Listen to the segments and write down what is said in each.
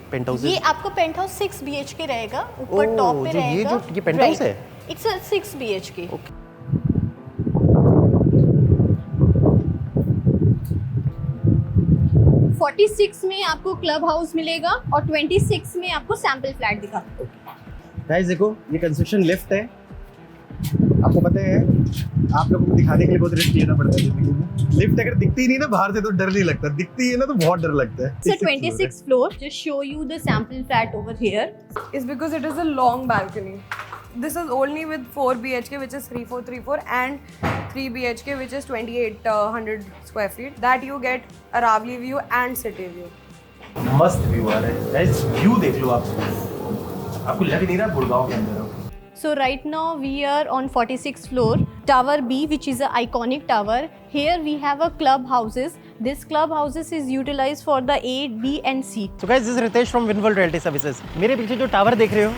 Paint house? ये आपको paint house 6 BHK रहेगा, ऊपर टॉप पे रहेगा। ये पेंट हाउस है? It's 6 BHK। 46 में आपको क्लब हाउस मिलेगा और 26 में आपको सैंपल फ्लैट दिखा। गाइस देखो, ये कंस्ट्रक्शन लिफ्ट है। आपको पता है, आप लोगों को दिखाने के लिए बहुत रिस्क लेना पड़ता है जिंदगी में। लिफ्ट अगर दिखती नहीं ना बाहर से तो डर नहीं लगता, दिखती है ना तो बहुत डर लगता है। So 26th floor, just show you the sample flat over here. Is because it is a long balcony. This is only with 4 BHK, which is 3434, and 3 BHK, which is 2800 square feet. That you get Aravali view and city view. मस्त view आ रहा है guys, view देख लो आप। आपको लग नहीं रहा गुड़गांव के अंदर हो? So right now we are on 46th floor, Tower B, which is an iconic tower. Here we have a club houses. This club houses is utilized for the A, B and C. So guys, this is Ritesh from Winworld Realty Services. मेरे पीछे जो tower देख रहे हो,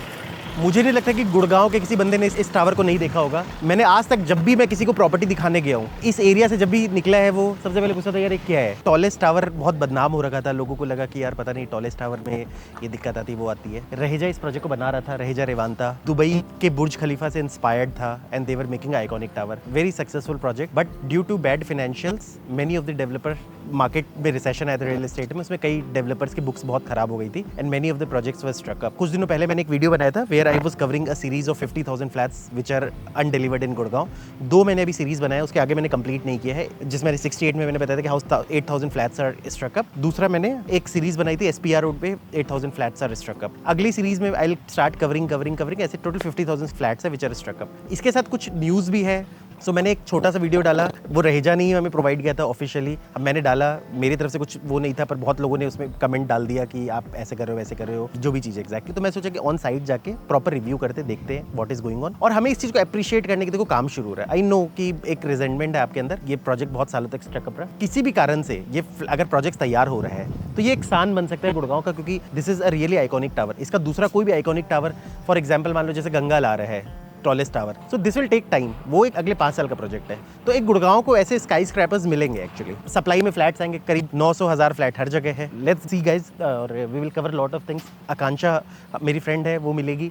मुझे नहीं लगता कि गुड़गांव के किसी बंदे ने इस टावर को नहीं देखा होगा। मैंने आज तक जब भी मैं किसी को प्रॉपर्टी दिखाने गया हूँ, इस एरिया से जब भी निकला है वो सबसे पहले पूछता था यार ये क्या है। टॉलेस्ट टावर बहुत बदनाम हो रखा था, लोगों को लगा कि यार पता नहीं टॉलेस्ट टावर में ये दिक्कत आती वो आती है। रहेजा इस प्रोजेक्ट को बना रहा था, रहेजा रेवांता दुबई के बुर्ज खलीफा से इंस्पायर्ड था and they were making iconic tower. Very successful project, but due to bad financials many of the developer, market में रिसेशन आया था रियल एस्टेट में, उसमें कई डेवलपर्स की बुक्स बहुत खराब हो गई थी and many of the projects were struck up. कुछ दिनों पहले मैंने एक वीडियो बनाया था where I was covering a series of 50,000 flats which are undelivered in Gurgaon. 2 मैंने अभी सीरीज बनाया, उसके आगे मैंने कंप्लीट नहीं किया है, जिसमें 68 में मैंने बताया था कि house 8,000 flats are struck up. दूसरा मैंने एक सीरीज बनाई थी SPR रोड पे 8,000 फ्लैट्स आर स्ट्रक अप। अगली सीरीज में आई विल स्टार्ट कवरिंग ऐसे टोटल 50,000 फ्लैट्स है व्हिच आर स्ट्रक अप। इसके साथ कुछ न्यूज़ भी है। सो मैंने एक छोटा सा वीडियो डाला, वो रहेजा नहीं हमें प्रोवाइड किया था ऑफिशियली। अब मैंने डाला, मेरी तरफ से कुछ वो नहीं था, पर बहुत लोगों ने उसमें कमेंट डाल दिया कि आप ऐसे कर रहे हो वैसे कर रहे हो, जो भी चीज़ एग्जैक्टली। तो मैं सोचा कि ऑन साइट जाके प्रॉपर रिव्यू करते देखते हैं व्हाट इज गोइंग ऑन, और हमें इस चीज़ को अप्रिशिएट करने के देखो काम शुरू हो रहा है। आई नो कि एक रिजेंटमेंट है आपके अंदर, ये प्रोजेक्ट बहुत सालों तक स्टक अप रहा, किसी भी कारण से ये अगर प्रोजेक्ट तैयार हो रहा है तो ये एक सान बन सकता है गुड़गांव का, क्योंकि this is a really iconic tower. इसका दूसरा कोई भी आइकॉनिक टावर, फॉर एग्जाम्पल मान लो जैसे गंगा ला रहा है tallest tower, so this will take time, वो एक अगले 5 साल का प्रोजेक्ट है। तो एक गुड़गांव को ऐसे स्काई स्क्रैपर्स मिलेंगे एक्चुअली। सप्लाई में फ्लैट्स आएंगे, करीब 900,000 फ्लैट हर जगह है। लेट्स सी गाइस, और we will cover lot of things. Akanksha मेरी फ्रेंड है, वो मिलेगी,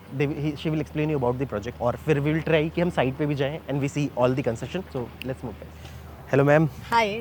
she will explain you about the project, और फिर वी विल ट्राई कि हम साइट पे भी जाएं and we see all the construction. So let's move. Hello ma'am. Hi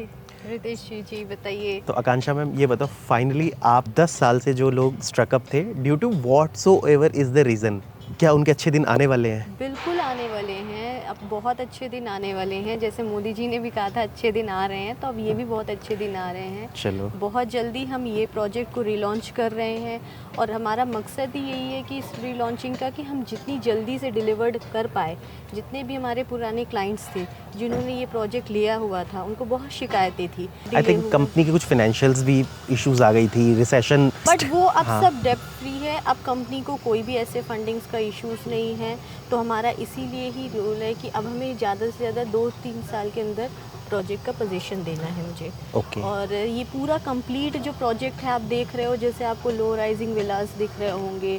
Ritesh ji, बताइए। तो आकांक्षा मैम ये बताओ, फाइनली आप 10 साल से जो लोग स्ट्रकअप थे, due to whatsoever is the reason, क्या उनके अच्छे दिन आने वाले हैं? बिल्कुल आने वाले हैं, अब बहुत अच्छे दिन आने वाले हैं। जैसे मोदी जी ने भी कहा था अच्छे दिन आ रहे हैं, तो अब ये भी बहुत अच्छे दिन आ रहे हैं। चलो, बहुत जल्दी हम ये प्रोजेक्ट को रीलॉन्च कर रहे हैं, और हमारा मकसद ही यही है कि इस रीलॉन्चिंग का कि हम जितनी जल्दी से डिलीवर्ड कर पाए। जितने भी हमारे पुराने क्लाइंट्स थे जिन्होंने ये प्रोजेक्ट लिया हुआ था, उनको बहुत शिकायतें थी। आई थिंक कंपनी के कुछ फाइनेंशियल्स भी इश्यूज आ गई थी, रिसेशन, बट वो अब सब डेब्ट फ्री है। अब कंपनी को कोई भी ऐसे फंडिंग्स का इश्यूज नहीं है। तो हमारा इसीलिए ही रोल है कि अब हमें ज़्यादा से ज़्यादा 2-3 साल के अंदर प्रोजेक्ट का पोजीशन देना है मुझे। Okay. और ये पूरा कंप्लीट जो प्रोजेक्ट है आप देख रहे हो, जैसे आपको लो राइजिंग विलास दिख रहे होंगे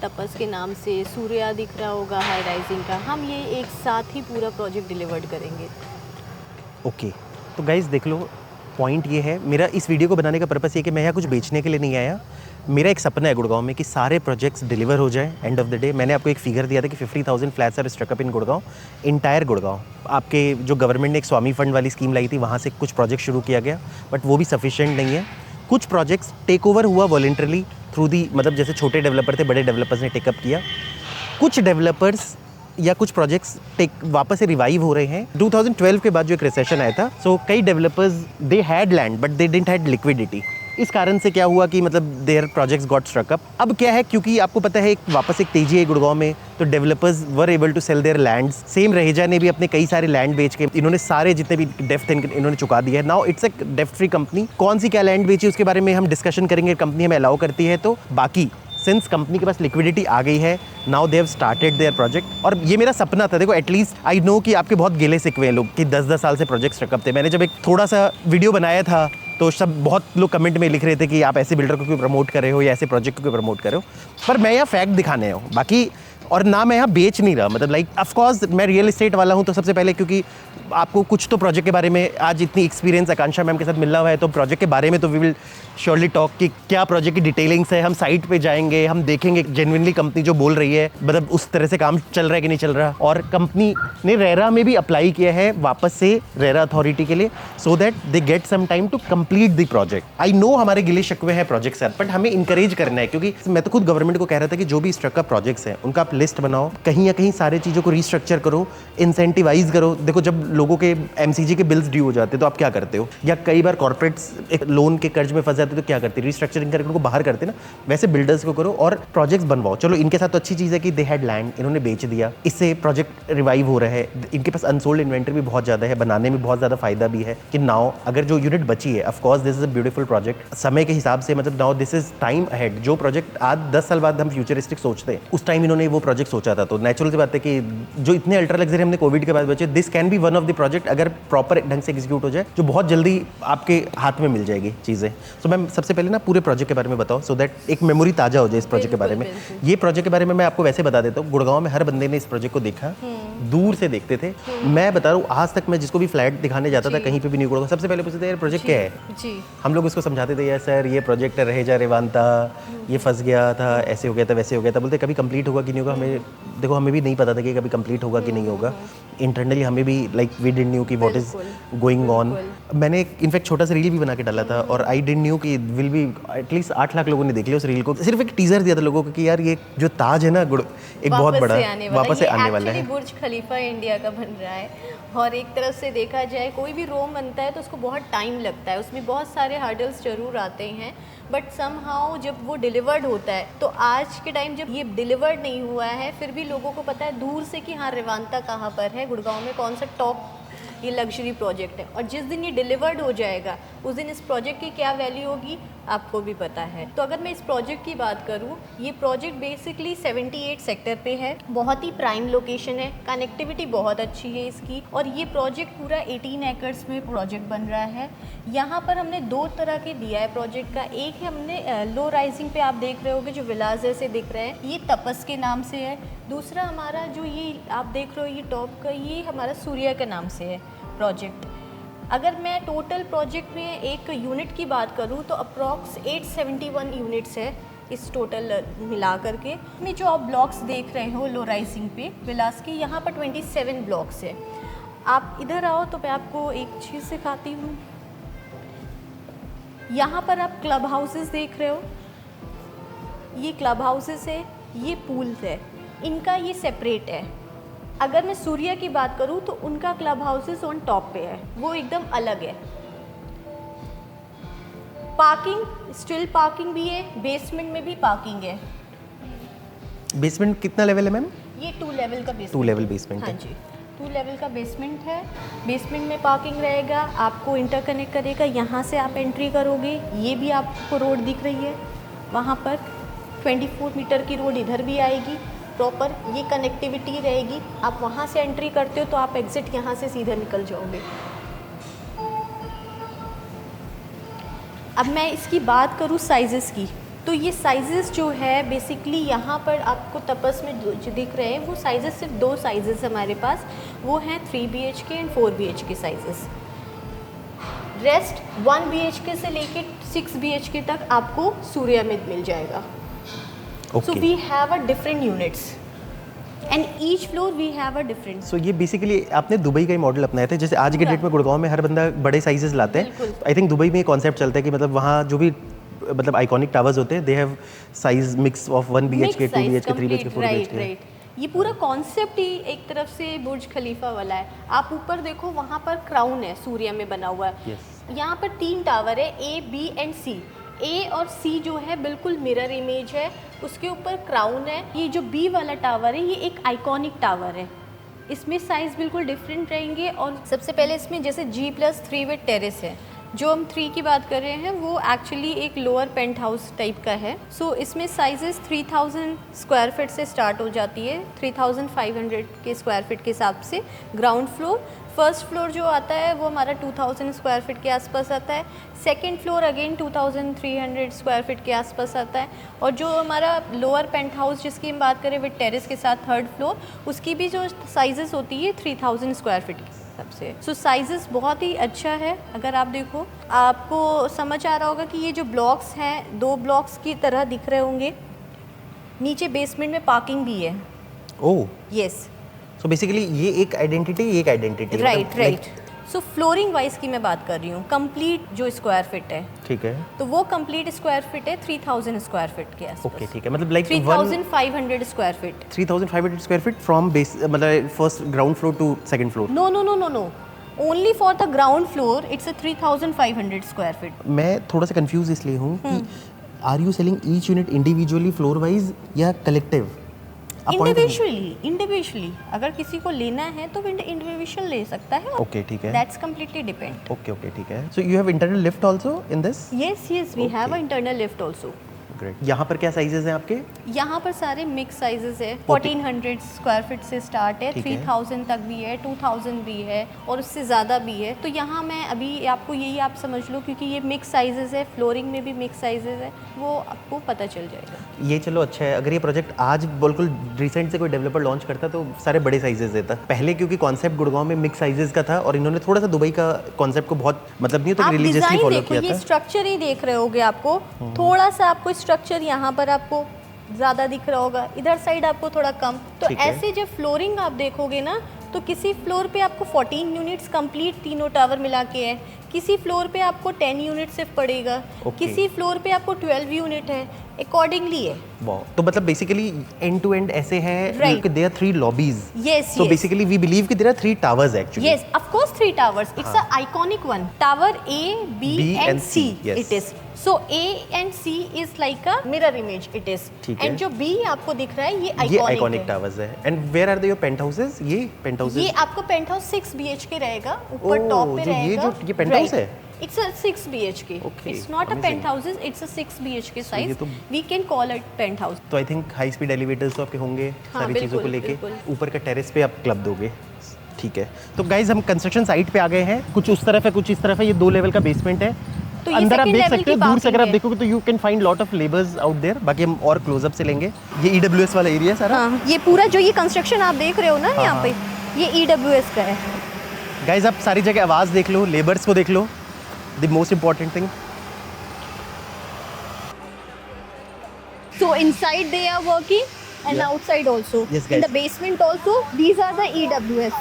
तपस के नाम से, सूर्या दिख रहा होगा हाई राइजिंग का, हम ये एक साथ ही पूरा प्रोजेक्ट डिलीवर्ड करेंगे। ओके तो गाइज देख लो, पॉइंट ये है, मेरा इस वीडियो को बनाने का पर्पस ये कि मैं यहाँ कुछ बेचने के लिए नहीं आया। मेरा एक सपना है गुड़गांव में कि सारे प्रोजेक्ट्स डिलीवर हो जाएं एंड ऑफ द डे। मैंने आपको एक फिगर दिया था कि 50,000 flats are struck up in Gurgaon, entire Gurgaon. आपके जो गवर्नमेंट ने एक स्वामी फंड वाली स्कीम लाई थी, वहाँ से कुछ प्रोजेक्ट शुरू किया गया, बट वो भी सफिशिएंट नहीं है। कुछ प्रोजेक्ट्स टेक ओवर हुआ वॉलंटरली थ्रू दी, मतलब जैसे छोटे डेवलपर थे, बड़े डेवलपर्स ने टेकअप किया। कुछ डेवलपर्स या कुछ प्रोजेक्ट्स वापस से रिवाइव हो रहे हैं। 2012 के बाद जो एक रिसेशन आया था, सो कई developers they had land but they didn't had liquidity. इस कारण से क्या हुआ कि मतलब their projects got struck up. अब क्या है, क्योंकि आपको पता है वापस एक तेजी है गुड़गांव में, तो developers were able to sell their lands. Same Raheja ने भी अपने कई सारे लैंड बेच के, इन्होंने सारे जितने भी डेफ्ट इन्होंने चुका दिया है। नाउ इट्स अ डेफ्ट फ्री कंपनी। कौन सी क्या लैंड बेची उसके बारे में हम डिस्कशन करेंगे, कंपनी हमें अलाउ करती है तो। बाकी सिंस कंपनी के पास लिक्विडिटी आ गई है, now they have started there project. और ये मेरा सपना था, देखो एटलीस्ट आई नो कि आपके बहुत गिले सिकवे हैं लोग कि 10-10 साल से प्रोजेक्ट स्ट्रकअप थे। मैंने जब एक थोड़ा सा वीडियो बनाया था तो सब बहुत लोग कमेंट में लिख रहे थे कि आप ऐसे बिल्डर को क्यों प्रमोट कर रहे हो या ऐसे प्रोजेक्ट को क्यों प्रमोट कर रहे हो, पर मैं यहाँ फैक्ट दिखाने हूँ। बाकी और ना मैं यहाँ बेच नहीं रहा, मतलब लाइक ऑफ कोर्स मैं रियल एस्टेट वाला हूँ, तो सबसे पहले क्योंकि आपको कुछ तो प्रोजेक्ट के बारे में आज इतनी एक्सपीरियंस आकांक्षा मैम के साथ मिलना हुआ है, तो प्रोजेक्ट के बारे में तो वी विल श्योरली टॉक कि क्या प्रोजेक्ट की डिटेलिंग्स है, हम साइट पे जाएंगे, हम देखेंगे जेन्युइनली कंपनी जो बोल रही है मतलब उस तरह से काम चल रहा है कि नहीं चल रहा। और कंपनी ने रेरा में भी अप्लाई किया है वापस से रेरा अथॉरिटी के लिए, so that they get some time to complete the project. I know हमारे गिले शिकवे हैं प्रोजेक्ट से, बट हमें इंकरेज करना है, क्योंकि मैं तो खुद गवर्नमेंट को कह रहा था कि जो भी स्ट्रक्चर प्रोजेक्ट्स हैं उनका आप लिस्ट बनाओ, कहीं या कहीं सारी चीज़ों को रिस्ट्रक्चर करो, इंसेंटिवाइज करो। देखो जब लोगों के एमसीजी के बिल्स ड्यू हो जाते हैं तो आप क्या करते हो, या कई बार कॉर्पोरेट्स एक लोन के कर्ज में फंस जाते हैं तो क्या करते हैं, रिस्ट्रक्चरिंग करके उनको बाहर करते ना, वैसे बिल्डर्स को करो और प्रोजेक्ट्स बनवाओ। चलो इनके साथ तो अच्छी चीज़ है कि दे हैड लैंड, इन्होंने बेच दिया, इससे प्रोजेक्ट रिवाइव हो रहा है, इनके पास अनसोल्ड इन्वेंटरी भी बहुत ज़्यादा है, बनाने में बहुत ज़्यादा फायदा भी है कि नाउ अगर जो यूनिट बची है, of course this is a beautiful project समय के हिसाब से, मतलब now this is time ahead. जो प्रोजेक्ट आज 10 साल बाद हम फ्यूचरिस्टिक सोचते हैं, उस टाइम इन्होंने वो प्रोजेक्ट सोचा था, तो नेचुरल सी बात है कि जो इतने अल्ट्रा लग्जरी हमने कोविड के बाद बचे, this can be one of the project अगर प्रॉपर ढंग से एग्जीक्यूट हो जाए, जो बहुत जल्दी आपके हाथ में मिल जाएगी चीज़ें। सो मैम सबसे पहले ना पूरे प्रोजेक्ट के बारे में बताओ, सो दैट एक मेमोरी ताज़ा हो जाए इस प्रोजेक्ट के बारे में। ये प्रोजेक्ट के बारे में मैं आपको वैसे बता देता हूँ, गुड़गांव में हर बंदे ने इस प्रोजेक्ट को देखा, दूर से देखते थे। मैं बता रहा हूँ आज तक मैं जिसको भी फ्लैट दिखाने जाता था कहीं पे भी न्यू गुड़गांव, सबसे पहले पूछते थे यार प्रोजेक्ट क्या है जी। हम लोग उसको समझाते थे, यार सर ये प्रोजेक्ट रहेजा रेवांता, ये फंस गया था, ऐसे हो गया था, वैसे हो गया था। बोलते कभी कंप्लीट होगा कि नहीं होगा, हमें देखो हमें भी नहीं पता था कि कभी कंप्लीट होगा कि नहीं होगा। इंटरनली हमें भी लाइक वी डिडंट न्यू कि व्हाट इज गोइंग ऑन। मैंने इनफैक्ट छोटा सा रील भी बना के डाला था, और आई डिडंट न्यू कि विल बी एटलीस्ट 8 लाख लोगों ने देख लिया उस रील को। सिर्फ एक टीजर दिया था लोगों को कि यार ये जो ताज है ना एक बहुत बड़ा वापस से आने वाला है। बुर्ज खलीफा इंडिया का बन रहा है, और एक तरफ से देखा जाए कोई भी रोम बनता है तो उसको बहुत टाइम लगता है, उसमें बहुत सारे हर्डल्स जरूर आते हैं, बट समहाउ जब वो डिलीवर्ड होता है, तो आज के टाइम जब ये डिलीवर्ड नहीं हुआ है फिर भी लोगों को पता है दूर से कि हाँ रेवांता कहाँ पर है, गुड़गांव में कौन सा टॉप ये लग्जरी प्रोजेक्ट है, और जिस दिन ये डिलीवर्ड हो जाएगा उस दिन इस प्रोजेक्ट की क्या वैल्यू होगी आपको भी पता है। तो अगर मैं इस प्रोजेक्ट की बात करूं, ये प्रोजेक्ट बेसिकली 78 सेक्टर पे है, बहुत ही प्राइम लोकेशन है, कनेक्टिविटी बहुत अच्छी है इसकी, और ये प्रोजेक्ट पूरा 18 एकर्स में प्रोजेक्ट बन रहा है। यहाँ पर हमने 2 तरह के दिया है प्रोजेक्ट का, एक है हमने लो राइजिंग पे आप देख रहे होगे जो विलाज ऐसे दिख रहे हैं, ये तपस के नाम से है। दूसरा हमारा जो ये आप देख रहे हो ये टॉप का, ये हमारा सूर्या के नाम से है प्रोजेक्ट। अगर मैं टोटल प्रोजेक्ट में एक यूनिट की बात करूं तो अप्रॉक्स 871 यूनिट्स है इस टोटल मिला करके। में जो आप ब्लॉक्स देख रहे हो लो राइजिंग पे विलास के, यहाँ पर 27 ब्लॉक्स है। आप इधर आओ तो मैं आपको एक चीज़ सिखाती हूँ। यहाँ पर आप क्लब हाउसेस देख रहे हो, ये क्लब हाउसेस है, ये पूल्स है, इनका ये सेपरेट है। अगर मैं सूर्या की बात करूं तो उनका क्लब हाउसेस ऑन टॉप पे है, वो एकदम अलग है। पार्किंग स्टिल पार्किंग भी है, बेसमेंट में भी पार्किंग है। बेसमेंट कितना लेवल है मैम? ये 2 लेवल का बेसमेंट। 2 लेवल बेसमेंट हाँ है जी, 2 लेवल का बेसमेंट है। बेसमेंट में पार्किंग रहेगा, आपको इंटरकनेक्ट करेगा, यहाँ से आप एंट्री करोगे, ये भी आपको रोड दिख रही है, वहाँ पर 24 मीटर की रोड इधर भी आएगी प्रॉपर, ये कनेक्टिविटी रहेगी। आप वहाँ से एंट्री करते हो तो आप एग्जिट यहाँ से सीधे निकल जाओगे। अब मैं इसकी बात करूँ साइजेस की, तो ये साइजेस जो है बेसिकली यहाँ पर आपको तपस में जो दिख रहे हैं वो साइजेस सिर्फ 2 साइजेस हमारे पास, वो हैं 3 BHK and 4 BHK sizes. Rest 1 BHK से लेके 6 BHK तक आपको सूर्या में मिल जाएगा। So we have a different units and each floor we have a different. So ये बेसिकली आपने दुबई का ही मॉडल अपनाया था, जैसे आज के डेट में गुड़गांव में हर बंदा बड़े साइजेस लाते हैं। आई थिंक दुबई में कॉन्सेप्ट चलता है कि मतलब वहाँ जो भी मतलब आइकॉनिक टावर्स होते हैं they have size mix of 1 BHK 2 BHK 3 BHK 4 BHK। ये पूरा कॉन्सेप्ट ही एक तरफ से बुर्ज खलीफा वाला है। आप ऊपर देखो वहाँ पर क्राउन है सूर्या में बना हुआ है। यहाँ पर 3 टावर है, A, B and C। A और C जो है बिल्कुल मिरर इमेज है, उसके ऊपर क्राउन है। ये जो B वाला टावर है ये एक आइकॉनिक टावर है, इसमें साइज़ बिल्कुल डिफरेंट रहेंगे। और सबसे पहले इसमें जैसे G+3 विद टेरेस है, जो हम 3 की बात कर रहे हैं वो एक्चुअली एक लोअर पेंट हाउस टाइप का है। सो इसमें साइजेस 3000 स्क्वायर फीट से स्टार्ट हो जाती है, 3500 के स्क्वायर फीट के हिसाब से ग्राउंड फ्लोर। फर्स्ट फ्लोर जो आता है वो हमारा 2000 स्क्वायर फीट के आसपास आता है। Second floor again 2300 square feet के आसपास आता है। और जो हमारा लोअर पेंट हाउस जिसकी हम बात करें विद टेरेस के साथ थर्ड फ्लोर, उसकी भी जो साइजेस होती है 3000 स्क्वायर फीट के हिसाब से। सो साइजेस बहुत ही अच्छा है। अगर आप देखो, आपको समझ आ रहा होगा कि ये जो ब्लॉक्स हैं 2 ब्लॉक्स की तरह दिख रहे होंगे। नीचे बेसमेंट में पार्किंग भी है। ओह, यस, सो बेसिकली ये एक आइडेंटिटी राइट राइट। सो फ्लोरिंग वाइज की मैं बात कर रही हूँ, कंप्लीट जो स्क्वायर फीट है, ठीक है, तो वो कंप्लीट स्क्वायर फीट है 3000 स्क्वायर फीट के आसपास। ओके ठीक है, मतलब like 3500 square feet. 3500 square feet from base, मतलब first ground floor to second floor. No no no no no, only for the ground floor it's 3500 square feet. मैं थोड़ा सा कंफ्यूज इसलिए हूँ कि are you selling each unit individually floor wise या collective? Individually अगर किसी को लेना है तो इंडिविजुअल ले सकता है। ओके ठीक है, दैट्स कंप्लीटली डिपेंड। ओके ठीक है। So you have internal lift also in this? Yes we have a internal lift also. Great. यहाँ पर क्या साइजेस हैं आपके? यहाँ पर सारे मिक्स साइजेस है। 1400 स्क्वायर फीट से स्टार्ट है, 3000 तक भी है, 2000 भी है और उससे ज़्यादा भी है। तो यहाँ मैं अभी आपको यही आप समझ लो, क्योंकि ये मिक्स साइजेस है, फ्लोरिंग में भी मिक्स साइजेस है, वो आपको पता चल जाएगा। ये चलो अच्छा है। अगर ये प्रोजेक्ट आज बिल्कुल रिसेंट से कोई डेवलपर लॉन्च करता तो सारे बड़े साइजेस देता। पहले क्योंकि कॉन्सेप्ट गुड़गांव में मिक्स साइजेस का था और इन्होंने थोड़ा सा दुबई का कॉन्सेप्ट को बहुत, मतलब नहीं तो रिलीजियसली फॉलो किया था। ये स्ट्रक्चर ही देख रहे होगे आपको, थोड़ा सा आपको स्ट्रक्चर यहाँ पर आपको ज़्यादा दिख रहा होगा, इधर साइड आपको थोड़ा कम। तो ऐसे जब फ्लोरिंग आप देखोगे ना, तो किसी फ्लोर पे आपको 14 यूनिट्स कंप्लीट तीनों टावर मिला के है, किसी फ्लोर पे आपको 10 यूनिट सिर्फ पड़ेगा, किसी फ्लोर पे आपको 12 यूनिट है, अकॉर्डिंगली है। वाओ, तो मतलब बेसिकली एंड टू एंड ऐसे हैं कि there 3 lobbies. Yes, so basically we believe कि there are 3 towers actually. Yes, of course 3 towers. It's a iconic one. Tower A, B and C it is. So A and C is like a mirror image it is. And जो B आपको दिख रहा है ये iconic towers है। And where are the your pent houses? ये pent houses, ये आपको पेंट हाउस 6 BHK रहेगा, ऊपर टॉप पे रहेगा। ये पेंट हाउस है? It's a 6 BHK. Okay, it's not amazing. a penthouses. It's a 6 BHK size. तो We can call it penthouse. तो I think high speed elevators तो आपके होंगे सारी चीज़ों को लेके। ऊपर का टेरेस पे आप क्लब दोगे, ठीक है। तो गाइज हम कंस्ट्रक्शन साइट पे आ गए हैं। कुछ उस तरफ है, कुछ इस तरफ है। ये 2 लेवल का बेसमेंट है। तो अंदर आप देख सकते हो, दूर से अगर आप देखोगे तो you can find lot of labours out there. बाकी हम और क्लोजअप से लेंगे। ये EWS वाला एरिया सारा। हाँ, ये पूरा जो ये कंस्ट्रक्शन आप देख रहे हो ना यहाँ पे, ये EWS का है। गाइज आप सारी जगह आवाज़ देख लो, लेबर्स को देख लो, the most important thing. So inside they are working and outside also. Yes, In guys. the basement also, these are the EWS.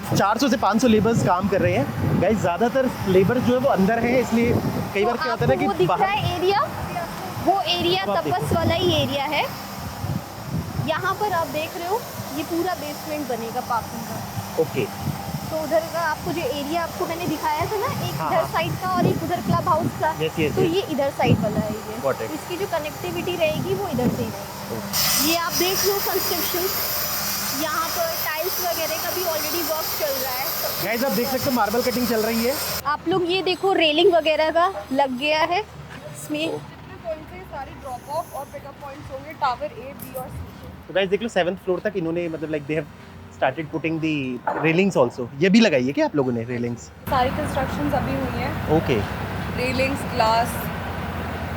400 से 500 लेबर्स काम कर रहे हैं। गाइस ज़्यादातर लेबर्स जो है वो अंदर हैं, इसलिए कई बार क्या होता है ना कि वो दिख रहा है एरिया, वो एरिया वो आप तपस वाला ही एरिया है। यहाँ पर आप देख रहे हो, ये पूरा बेसमेंट बनेगा पार्किंग का। ओके, तो उधर का आपको जो एरिया आपको मैंने दिखाया था ना, एक इधर साइड का और एक उधर क्लब हाउस का, तो ये इधर साइड वाला है ये। Got it. तो इसकी जो कनेक्टिविटी रहेगी वो इधर से ही रहेगी। ये आप देख लो कंस्ट्रक्शन, यहाँ पर टाइल्स वगैरह का भी ऑलरेडी वर्क चल रहा है। गाइस आप देख सकते हो मार्बल कटिंग चल रही है। आप लोग ये देखो, रेलिंग वगैरह का लग गया है इसमें। पॉइंट से सारी ड्रॉप ऑफ और पिकअप पॉइंट्स होंगे टावर A, B और C। तो गाइस देख लो 7th फ्लोर तक इन्होंने, मतलब like they have started putting the railings also. ये भी लगाई है क्या आप लोगों ने रेलिंग्स? सारी कंस्ट्रक्शंस अभी हुई हैं। Okay railings, glass.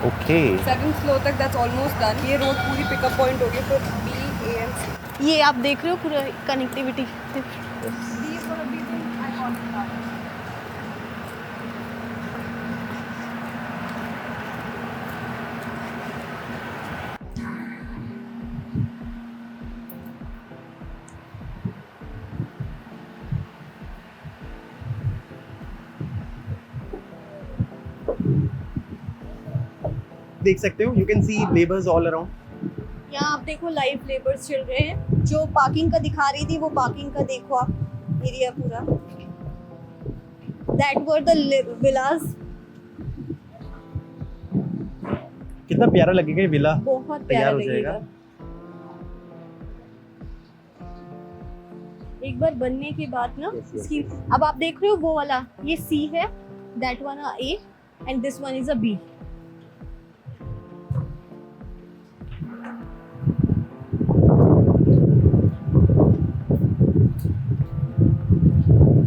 Okay, 7th floor तक दैट्स ऑलमोस्ट डन। ये रोड पूरी पिकअप पॉइंट होगी फिर B, A and C। ये आप देख रहे हो पूरा connectivity. These will be the iconic towers। देख सकते हो, you can C labours all around. यहाँ आप देखो लाइव लेबर्स चल रहे हैं। जो पार्किंग का दिखा रही थी वो पार्किंग का देखो आप एरिया पूरा। दैट वर द विलास। कितना प्यारा लगेगा ये विला, बहुत प्यारा तैयार हो लगेगा। जाएगा। एक बार बनने के बाद ना Yes, yes, इसकी, अब आप देख रहे हो वो वाला, ये C है That one a A, and this one is a B.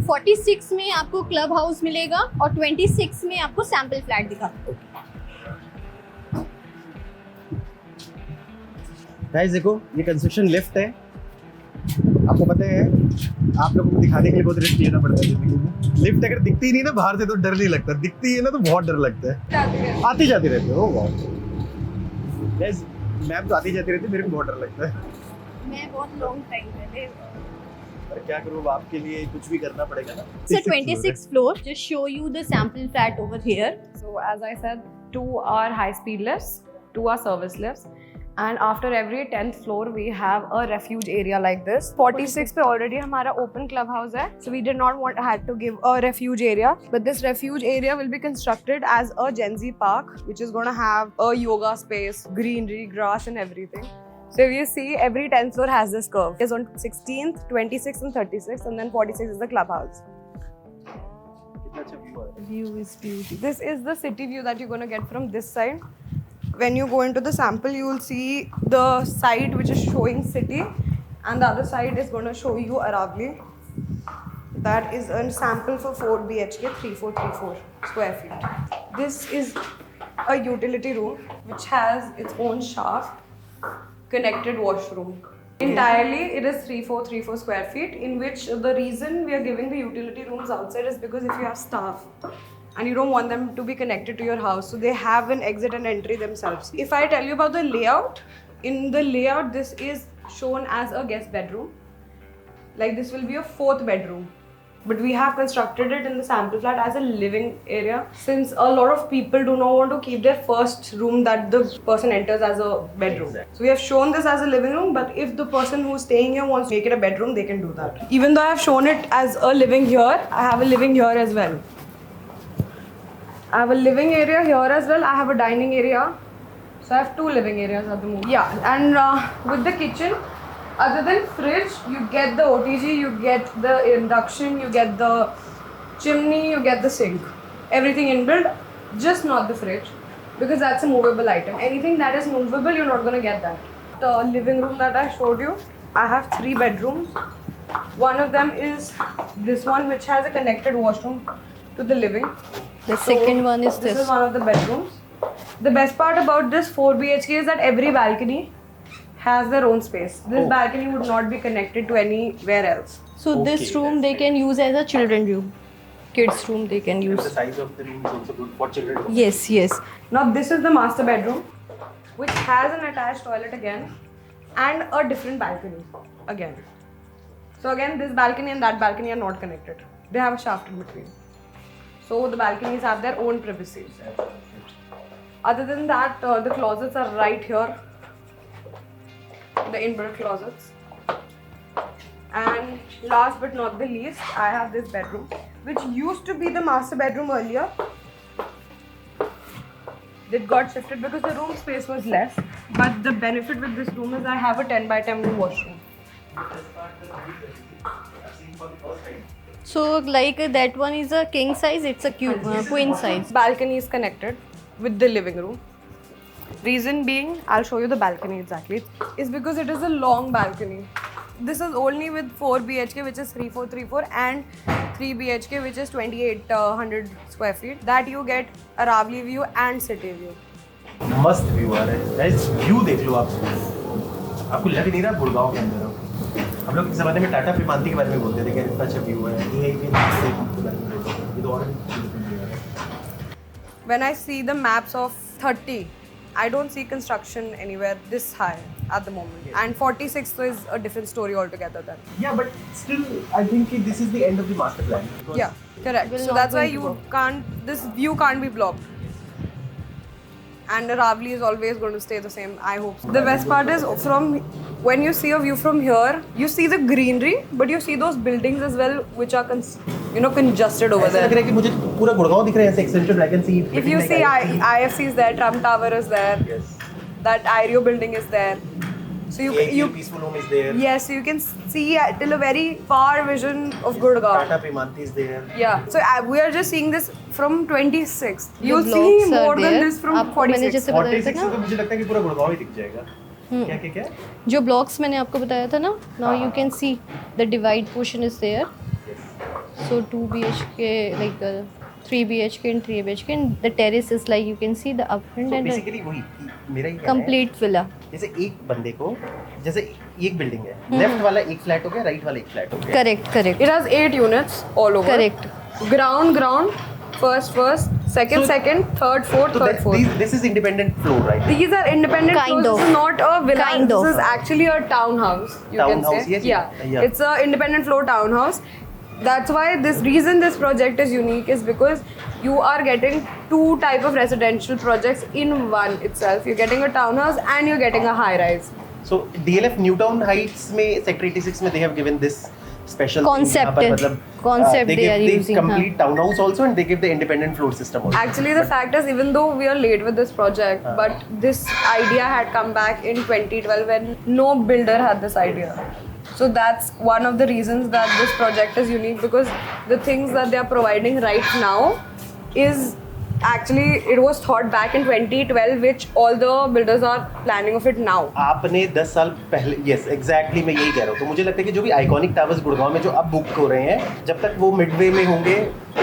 (46) में आपको क्लब हाउस मिलेगा और 26 में आपको सैंपल फ्लैट दिखा. गाइस देखो, ये कंस्ट्रक्शन लिफ्ट है. आपको पता है, आप लोगों को दिखाने के लिए बहुत रिस्क लेना पड़ता है जिंदगी में. लिफ्ट अगर दिखती नहीं ना बाहर से तो डर नहीं लगता, दिखती है ना तो बहुत डर लगता है. आती जाती रहती है. ओ वाह गाइस, मैम तो आती जाती रहती है, मेरे को बहुत डर लगता है. मैं बहुत लॉन्ग टाइम पहले. पर क्या करूँ, आपके लिए कुछ भी करना पड़ेगा ना. So 26th floor, just show you the sample flat over here. So as I said, 2 are high-speed lifts, 2 are service lifts. And after every 10th floor, we have a refuge area like this. 46 पे already हमारा open clubhouse है. So we did not had to give a refuge area. But this refuge area will be constructed as a Gen Z park, which is going to have a yoga space, greenery, grass and everything. So if you see, every 10th floor has this curve. It is on 16th, 26th and 36th, and then 46 is the clubhouse. कितना अच्छा view है. View is beautiful. This is the city view that you're going to get from this side. When you go into the sample, you will see the side which is showing city, and the other side is going to show you Aravali. That is a sample for 4 BHK, 3434 square feet. This is a utility room which has its own shaft, connected washroom. Entirely, it is 3434 square feet, in which the reason we are giving the utility rooms outside is because if you have staff and you don't want them to be connected to your house, so they have an exit and entry themselves. If I tell you about the layout, in the layout this is shown as a guest bedroom. Like this will be a 4th bedroom. But we have constructed it in the sample flat as a living area, since a lot of people do not want to keep their first room that the person enters as a bedroom. Exactly. So we have shown this as a living room, but if the person who's staying here wants to make it a bedroom, they can do that. Even though I have shown it as a living here, I have a living here as well. I have a living area here as well. I have a dining area. So I have 2 living areas at the moment. Yeah, and with the kitchen, other than fridge, you get the OTG, you get the induction, you get the chimney, you get the sink. Everything inbuilt, just not the fridge, because that's a movable item. Anything that is movable, you're not going to get that. The living room that I showed you, I have 3 bedrooms. One of them is this one, which has a connected washroom to the living. The second one is This is one of the bedrooms. The best part about this 4 BHK is that every balcony has their own space. This Oh. balcony would not be connected to anywhere else. So this Okay, room that's they nice. can use as a children room. Kids room they can The use. size of the room is also good for children. Yes, yes. Now this is the master bedroom, which has an attached toilet again and a different balcony again. So again, this balcony and that balcony are not connected. They have a shaft in between. So the balconies have their own privacy. Other than that, the closets are right here. The inbuilt closets. And last but not the least, I have this bedroom, which used to be the master bedroom earlier. It got shifted because the room space was less. But the benefit with this room is I have a 10 by 10 washroom. So like that one is a king size, it's a queen size. Balcony is connected with the living room. Reason being, I'll show you the balcony exactly, is because it is a long balcony. This is only with 4 BHK, which is 3434, and 3 BHK, which is 2800 square feet. That you get Aravali view and city view. मस्त view आ रहा है guys. View देख लो आप. आपको लग नहीं रहा गुड़गांव के अंदर हो. हम लोग इस ज़माने में टाटा प्रिमांती के बारे में बोलते थे कि इतना अच्छा व्यू है. ये तो और When I see the maps of 30, I don't see construction anywhere this high at the moment. Yes. And 46 is a different story altogether then. Yeah, but still, I think this is the end of the master plan. Because Yeah, correct. Will So not that's why going to you work. can't, this view can't be blocked. And Aravali is always going to stay the same, I hope so. The best part is when you see a view from here, you see the greenery, but you see those buildings as well, which are congested over ऐसा लग there. रहा है कि मुझे पूरा गुड़गांव दिख रहा है ऐसे extension. I can see. If you see IFC is there, Trump Tower is there, Yes. that Aereo building is there. So you peaceful home is there. yes, you can see till a very far vision of Gurgaon. Tata Primanti is there. Yeah. So we are just seeing this from 26th. The You'll blocks see are more than there. this from आपको मैंने 46th. जैसे बताया 46 था से तो ना, मुझे लगता है कि पूरा गुड़गांव ही दिख जाएगा। क्या क्या क्या? जो ब्लॉक्स मैंने आपको बताया था ना, now you can see the divide portion is there. So 2 BHK, like 3 BHK and 3 BHK, and the terrace is like you can see the upfront तो and बेसिकली वही मेरा ही कहना है, complete villa. जैसे एक बंदे को, जैसे एक बिल्डिंग है, लेफ्ट वाला एक फ्लैट हो गया, राइट वाला एक फ्लैट हो गया। Correct, correct, It has 8 units all over. correct. Ground, first, second, third, fourth, So third, fourth. this is independent floor, right? These are independent Kind floors. of. This is not a villa. Kind this of. is actually a townhouse. You Townhouse, can say. yes, Yeah. yeah. It's a independent floor townhouse. That's why this project is unique is because you are getting 2 type of residential projects in one itself. You're getting a townhouse and you're getting a high rise. So DLF Newtown Heights में Sector 86 में they have given this special thing, Concept. यहाँ पर मतलब Concept they they are give the using, complete townhouse also, and they give the independent floor system also. Actually, the fact is, even though we are late with this project, but this idea had come back in 2012 when no builder had this idea. So that's one of the reasons that this project is unique, because the things that they are providing right now is actually, it was thought back in 2012, which all the builders are planning of it now. आपने 10 साल पहले, yes exactly मैं यही कह रहा हूँ, तो मुझे लगता है कि जो भी आइकॉनिक टावर्स गुड़गांव में जो अब बुक हो रहे हैं, जब तक वो मिडवे में होंगे,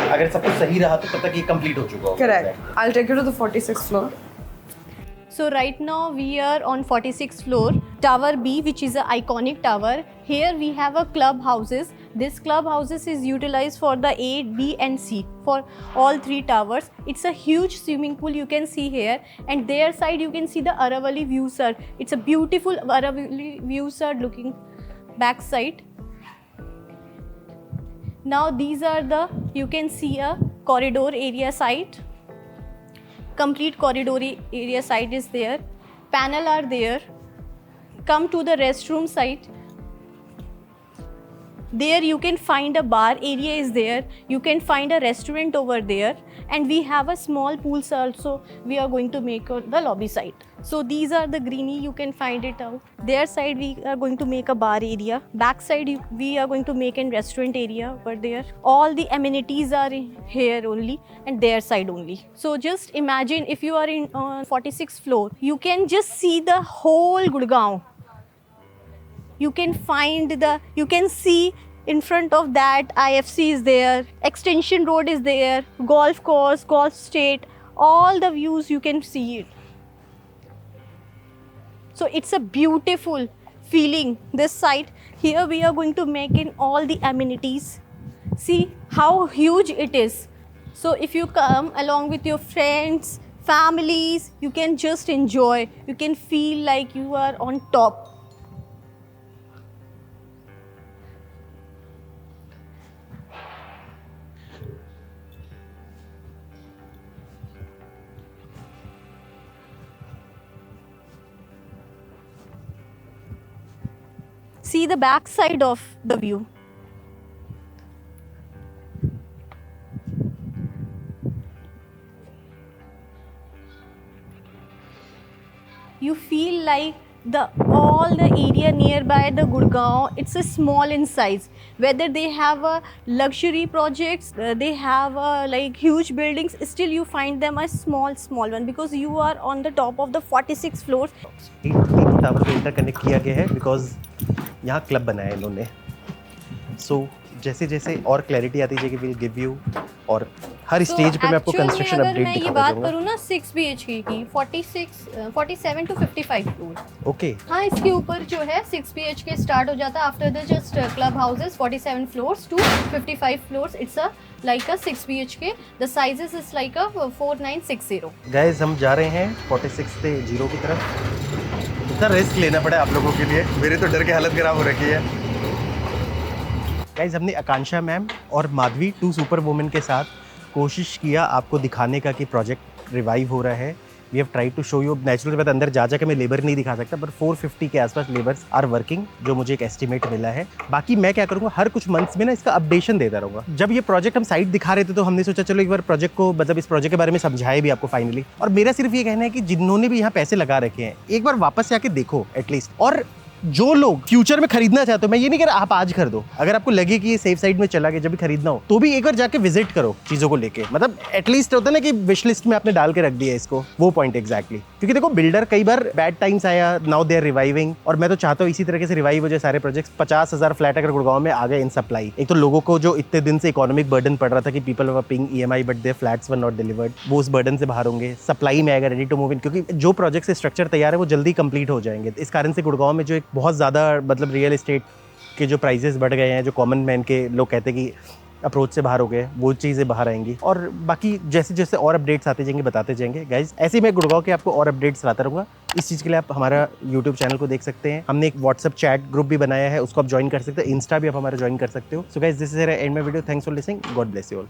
अगर सब कुछ सही रहा तो तब तक ये कंप्लीट हो चुका होगा। Correct. I'll take you to the 46th floor. So right now we are on 46th floor, Tower B, which is an iconic tower. Here we have a clubhouses. This clubhouses is utilized for the A, B and C for all 3 towers. It's a huge swimming pool you can see here, and their side you can see the Aravalli view sir. It's a beautiful Aravalli view sir looking back side. Now these are the, you can see a corridor area side. Complete corridor area side is there. Panel are there. Come to the restroom side. There you can find a bar area is there. You can find a restaurant over there, and we have a small pools also. We are going to make on the lobby side. So these are the greeny, you can find it out. Their side we are going to make a bar area. Back side we are going to make a restaurant area over there. All the amenities are here only, and their side only. So just imagine if you are in 46th floor, you can just see the whole Gurgaon. You can see in front of that IFC is there, Extension Road is there, golf course, golf state, all the views you can see it. So it's a beautiful feeling, this site. Here we are going to make in all the amenities. See how huge it is. So if you come along with your friends, families, you can just enjoy. You can feel like you are on top. See the back side of the view. You feel like all the area nearby the Gurgaon, it's a small in size. Whether they have a luxury projects, they have like huge buildings, still you find them a small one, because you are on the top of the 46 floors. तीनों tower को interconnect किया गया है because यहाँ club बनाया है इन्होंने. सो जैसे जैसे और क्लैरिटी आती जाएगी विल गिव यू, और हर स्टेज पे मैं आपको actual में कंस्ट्रक्शन अगर अपडेट मैं ये दिखाता बात जाऊंगा. करूँ ना 6 BHK की 47 to 55 फ्लोर. ओके, हाँ, इसके ऊपर जो है 6 BHK स्टार्ट हो जाता है. After the just club houses 47 floors to 55 floors. It's a like a 6 BHK. The sizes is like a 4960. Guys हम जा रहे हैं 46 से 0 की तरफ. इतना रिस्क लेना पड़ा आप लोगों के लिए, मेरे तो डर के हालत खराब हो रखी है. गाइस हमने आकांक्षा मैम और माधवी 2 सुपर वुमेन के साथ कोशिश किया आपको दिखाने का कि प्रोजेक्ट रिवाइव हो रहा है. We have tried to show you. Natural बात अंदर जा जाके मैं लेबर नहीं दिखा सकता, पर 450 के आसपास लेबर्स आर वर्किंग, जो मुझे एक एस्टिमेट मिला है। बाकी मैं क्या करूँगा, हर कुछ मंथ्स में ना इसका अपडेशन देता रहूँगा। जब ये प्रोजेक्ट हम साइट दिखा रहे थे तो हमने सोचा चलो एक बार प्रोजेक्ट को, मतलब इस प्रोजेक्ट के बारे में समझाए भी आपको फाइनली। और मेरा सिर्फ ये कहना है कि जिन्होंने भी यहाँ पैसे लगा रखे हैं, एक बार वापस से आके देखो एटलीस्ट। और जो लोग फ्यूचर में खरीदना चाहते हो, मैं ये नहीं कह रहा आप आज खरीदो, अगर आपको लगे कि ये सेफ साइड में चला गया, जब भी खरीदना हो तो भी एक बार जाके विजिट करो चीजों को लेके। मतलब एटलीस्ट होता है ना कि विश लिस्ट में आपने डाल के रख दिया इसको, वो पॉइंट एग्जैक्टली। क्योंकि देखो बिल्डर कई बार बैड टाइम्स आया, नाउ दे आर रिवाइविंग, और मैं तो चाहता हूँ इसी तरीके से रिवाइव हो जाए सारे प्रोजेक्ट्स। 50,000 फ्लैट अगर गुड़गांव में आ गए इन सप्लाई, एक तो लोगों को जो इतने दिन से इकोनॉमिक बर्डन पड़ रहा था कि people were paying EMI but their flats were not delivered, वो उस बर्डन से बाहर होंगे। सप्लाई में आएगा रेडी टू मूव इन, क्योंकि जो प्रोजेक्ट से स्ट्रक्चर तैयार है वो जल्दी कंप्लीट हो जाएंगे। इस कारण से गुड़गांव में जो एक बहुत ज़्यादा मतलब रियल एस्टेट के जो प्राइसेस बढ़ गए हैं, जो कॉमन मैन के लोग कहते हैं कि अप्रोच से बाहर हो गए, वो चीज़ें बाहर आएंगी। और बाकी जैसे जैसे और अपडेट्स आते जाएंगे बताते जाएंगे गाइज। ऐसे ही मैं गुड़गांव के आपको और अपडेट्स लाता रहूँगा। इस चीज़ के लिए आप हमारा यूट्यूब चैनल को देख सकते हैं। हमने एक व्हाट्सअप चैट ग्रुप भी बनाया है, उसको आप ज्वाइन कर सकते हैं। इंस्टा भी आप हमारा ज्वाइन कर सकते हो। So guys this is and my video. Thanks for listening. God bless you all.